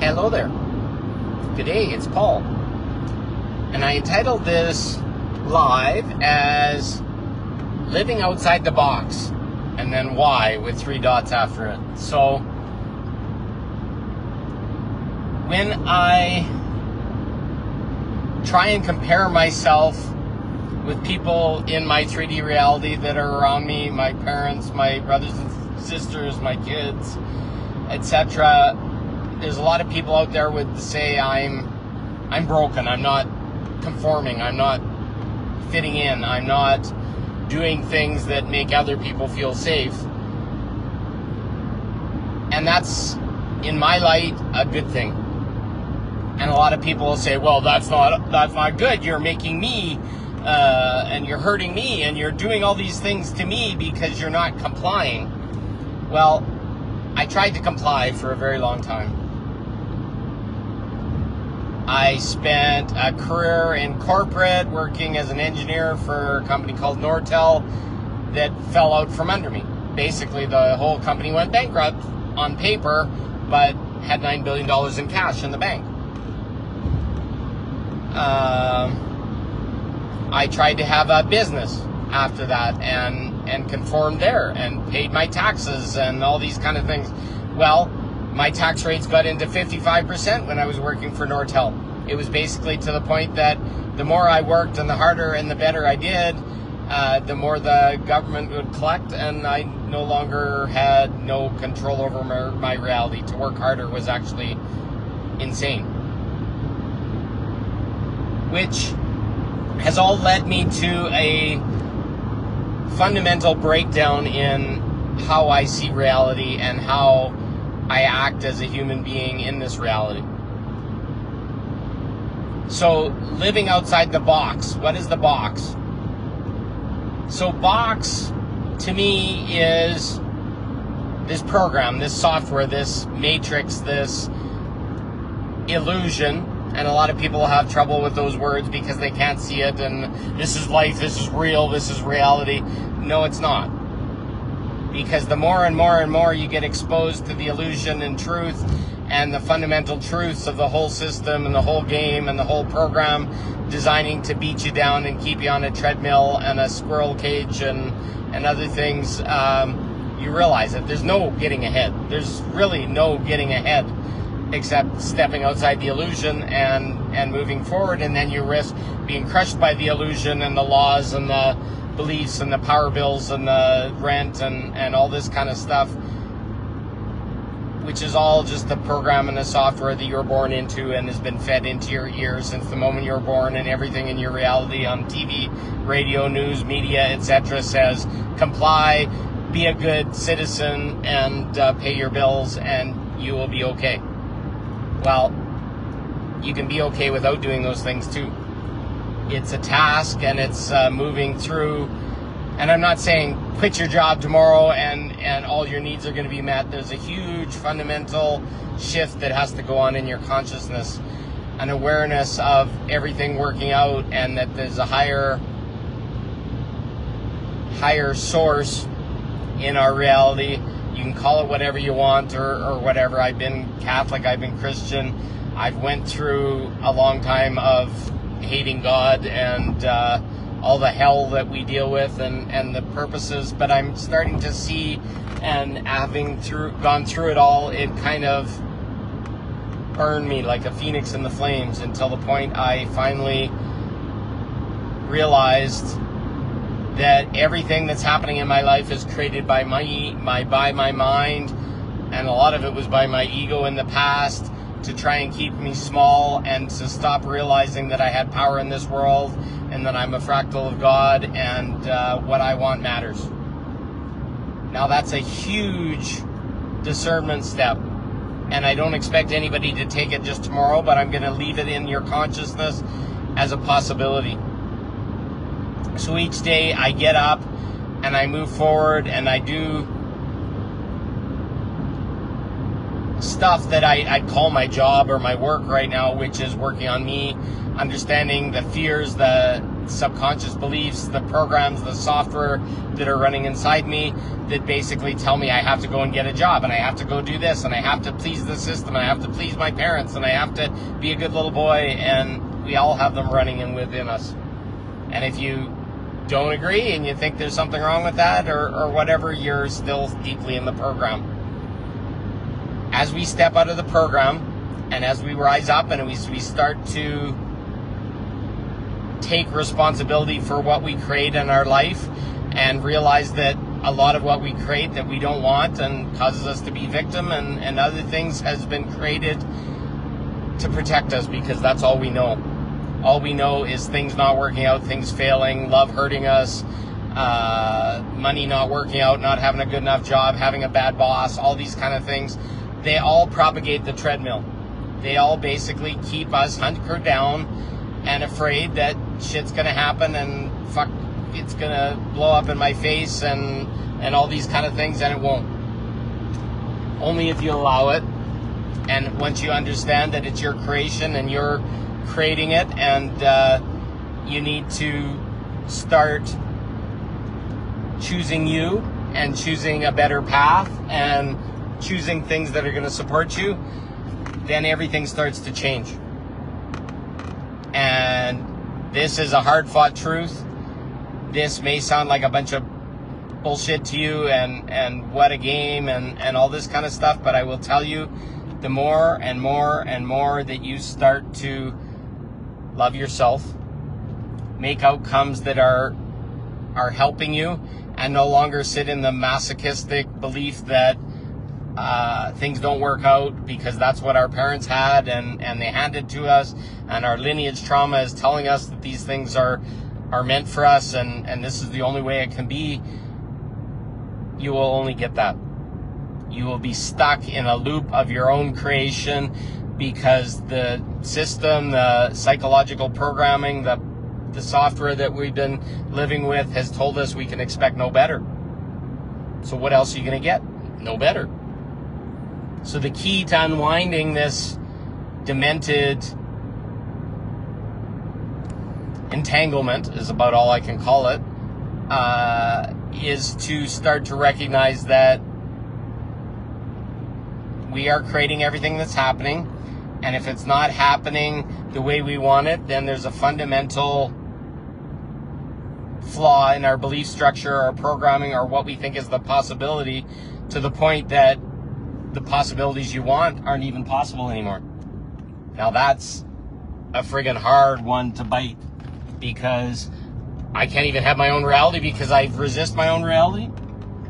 Hello there. Good day, it's Paul. And I entitled this live as Living Outside the Box, and then why with 3 dots after it. So, when I try and compare myself with people in my 3D reality that are around me, my parents, my brothers and sisters, my kids, etc., there's a lot of people out there would say I'm broken, I'm not conforming, I'm not fitting in, I'm not doing things that make other people feel safe. And that's, in my light, a good thing. And a lot of people will say, well, that's not good. You're making me, and you're hurting me, and you're doing all these things to me because you're not complying. Well, I tried to comply for a very long time. I spent a career in corporate working as an engineer for a company called Nortel that fell out from under me. Basically, the whole company went bankrupt on paper, but had $9 billion in cash in the bank. I tried to have a business after that and conformed there and paid my taxes and all these kind of things. Well, my tax rates got into 55% when I was working for Nortel. It was basically to the point that the more I worked and the harder and the better I did, the more the government would collect, and I no longer had no control over my reality. To work harder was actually insane. Which has all led me to a fundamental breakdown in how I see reality and how I act as a human being in this reality. So, living outside the box. What is the box? So, box, to me, is this program, this software, this matrix, this illusion. And a lot of people have trouble with those words because they can't see it. And this is life, this is real, this is reality. No, it's not. Because the more and more and more you get exposed to the illusion and truth and the fundamental truths of the whole system and the whole game and the whole program designing to beat you down and keep you on a treadmill and a squirrel cage and other things, you realize that there's no getting ahead. There's really no getting ahead except stepping outside the illusion and moving forward, and then you risk being crushed by the illusion and the laws and the beliefs and the power bills and the rent and all this kind of stuff, which is all just the program and the software that you're born into and has been fed into your ears since the moment you were born, and everything in your reality on TV, radio, news, media, etc. says comply, be a good citizen, and pay your bills, and you will be okay. Well, you can be okay without doing those things too. It's a task, and it's moving through. And I'm not saying quit your job tomorrow and all your needs are going to be met. There's a huge fundamental shift that has to go on in your consciousness, an awareness of everything working out, and that there's a higher source in our reality. You can call it whatever you want or whatever. I've been Catholic, I've been Christian. I've went through a long time of hating God and all the hell that we deal with and the purposes, but I'm starting to see, and having gone through it all, it kind of burned me like a phoenix in the flames until the point I finally realized that everything that's happening in my life is created by my mind, and a lot of it was by my ego in the past to try and keep me small and to stop realizing that I had power in this world and that I'm a fractal of God, and what I want matters. Now that's a huge discernment step, and I don't expect anybody to take it just tomorrow, but I'm going to leave it in your consciousness as a possibility. So each day I get up and I move forward and I do stuff that I'd call my job or my work right now, which is working on me, understanding the fears, the subconscious beliefs, the programs, the software that are running inside me that basically tell me I have to go and get a job, and I have to go do this, and I have to please the system, and I have to please my parents, and I have to be a good little boy, and we all have them running in within us. And if you don't agree and you think there's something wrong with that or whatever, you're still deeply in the program. As we step out of the program and as we rise up and we start to take responsibility for what we create in our life and realize that a lot of what we create that we don't want and causes us to be victim and other things has been created to protect us, because that's all we know. All we know is things not working out, things failing, love hurting us, money not working out, not having a good enough job, having a bad boss, all these kind of things. They all propagate the treadmill. They all basically keep us hunkered down and afraid that shit's gonna happen and fuck, it's gonna blow up in my face and all these kind of things, and it won't. Only if you allow it, and once you understand that it's your creation and you're creating it, and you need to start choosing you and choosing a better path and choosing things that are going to support you, then everything starts to change. And this is a hard-fought truth. This may sound like a bunch of bullshit to you and what a game and all this kind of stuff, but I will tell you, the more and more and more that you start to love yourself, make outcomes that are helping you, and no longer sit in the masochistic belief that things don't work out because that's what our parents had and they handed to us, and our lineage trauma is telling us that these things are meant for us and this is the only way it can be. You will only get that. You will be stuck in a loop of your own creation, because the system, the psychological programming, the software that we've been living with has told us we can expect no better. So what else are you going to get? No better. So the key to unwinding this demented entanglement, is about all I can call it, is to start to recognize that we are creating everything that's happening. And if it's not happening the way we want it, then there's a fundamental flaw in our belief structure, our programming, or what we think is the possibility, to the point that the possibilities you want aren't even possible anymore. Now that's a friggin' hard one to bite, because I can't even have my own reality because I resist my own reality.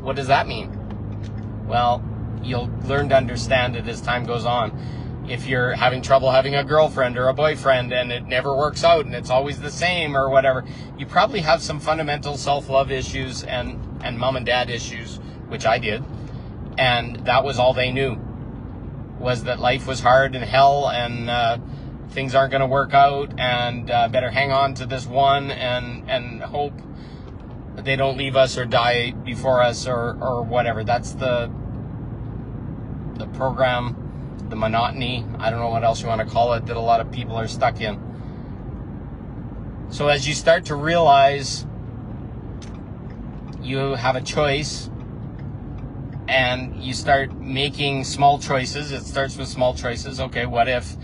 What does that mean? Well, you'll learn to understand it as time goes on. If you're having trouble having a girlfriend or a boyfriend and it never works out and it's always the same or whatever, you probably have some fundamental self-love issues and mom and dad issues, which I did. And that was all they knew, was that life was hard and hell and things aren't going to work out, and better hang on to this one and hope they don't leave us or die before us or whatever. That's the program, the monotony, I don't know what else you want to call it, that a lot of people are stuck in. So as you start to realize you have a choice, and you start making small choices, it starts with small choices. Okay, what if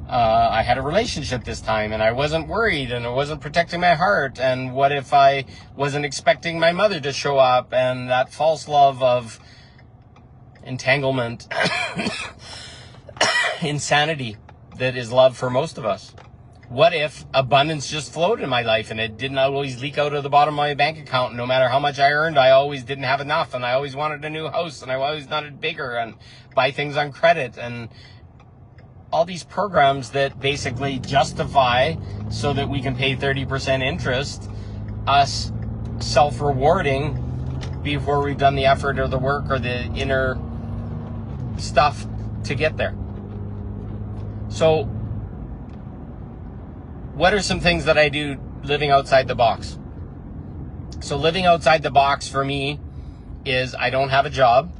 I had a relationship this time and I wasn't worried and I wasn't protecting my heart? And what if I wasn't expecting my mother to show up, and that false love of entanglement, insanity that is love for most of us? What if abundance just flowed in my life and it didn't always leak out of the bottom of my bank account? No matter how much I earned, I always didn't have enough, and I always wanted a new house, and I always wanted bigger, and buy things on credit, and all these programs that basically justify so that we can pay 30% interest, us self-rewarding before we've done the effort or the work or the inner stuff to get there. So what are some things that I do living outside the box? So living outside the box for me is, I don't have a job.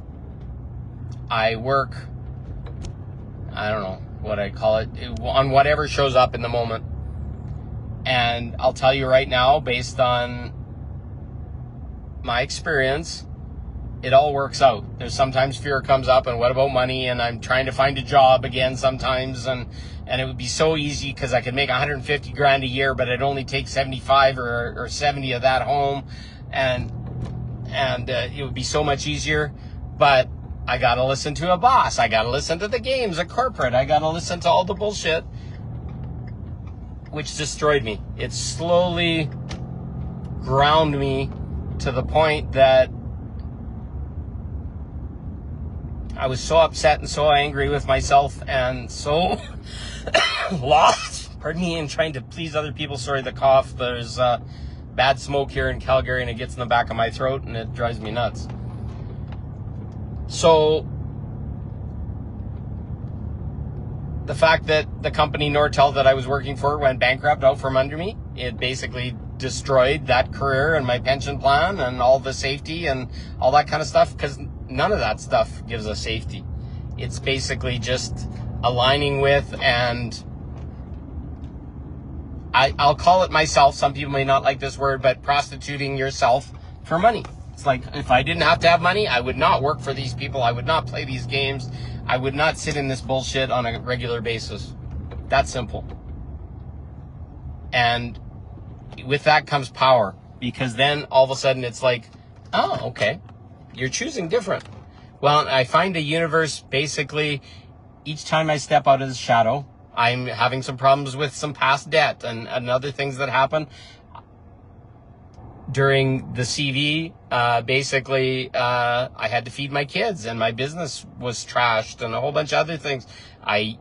I work, I don't know what I call it, on whatever shows up in the moment. And I'll tell you right now, based on my experience, it all works out. There's sometimes fear comes up, and what about money? And I'm trying to find a job again sometimes, and it would be so easy because I could make 150 grand a year, but I'd only take 75 or 70 of that home, and it would be so much easier. But I gotta listen to a boss. I gotta listen to the games at corporate. I gotta listen to all the bullshit, which destroyed me. It slowly ground me to the point that I was so upset and so angry with myself and so lost, pardon me, in trying to please other people. Sorry, the cough. There's bad smoke here in Calgary, and it gets in the back of my throat, and it drives me nuts. So the fact that the company Nortel that I was working for went bankrupt out from under me, it basically destroyed that career and my pension plan and all the safety and all that kind of stuff, because none of that stuff gives us safety. It's basically just aligning with, and I'll call it myself, some people may not like this word, but prostituting yourself for money. It's like, if I didn't have to have money, I would not work for these people. I would not play these games. I would not sit in this bullshit on a regular basis. That simple. And with that comes power, because then all of a sudden it's like, oh, okay, you're choosing different. Well, I find a universe, basically, each time I step out of the shadow, I'm having some problems with some past debt and other things that happen. During the CV, basically, I had to feed my kids, and my business was trashed, and a whole bunch of other things. I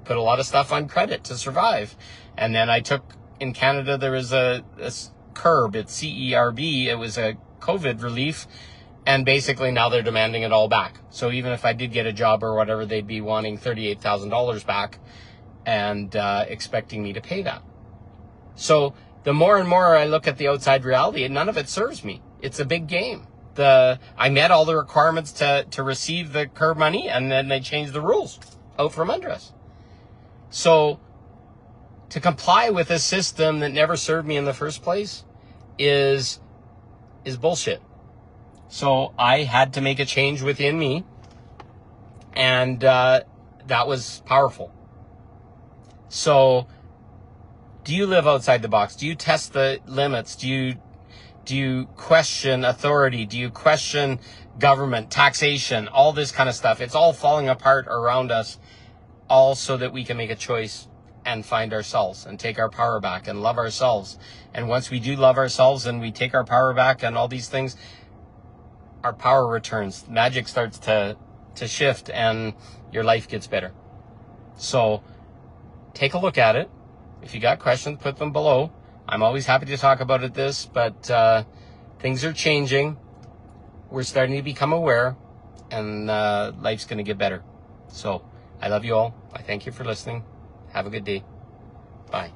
put a lot of stuff on credit to survive. And then I took, in Canada, there was a CERB, it's C-E-R-B, it was a COVID relief, and basically now they're demanding it all back. So even if I did get a job or whatever, they'd be wanting $38,000 back and expecting me to pay that. So the more and more I look at the outside reality, none of it serves me. It's a big game. I met all the requirements to receive the CERB money, and then they changed the rules out from under us. So to comply with a system that never served me in the first place is bullshit. So I had to make a change within me, and that was powerful. So do you live outside the box? Do you test the limits? Do you question authority? Do you question government, taxation, all this kind of stuff? It's all falling apart around us, all so that we can make a choice and find ourselves and take our power back and love ourselves. And once we do love ourselves and we take our power back and all these things, our power returns. Magic starts to shift, and your life gets better. So take a look at it. If you got questions, put them below. I'm always happy to talk about this, but things are changing. We're starting to become aware, and life's going to get better. So I love you all. I thank you for listening. Have a good day. Bye.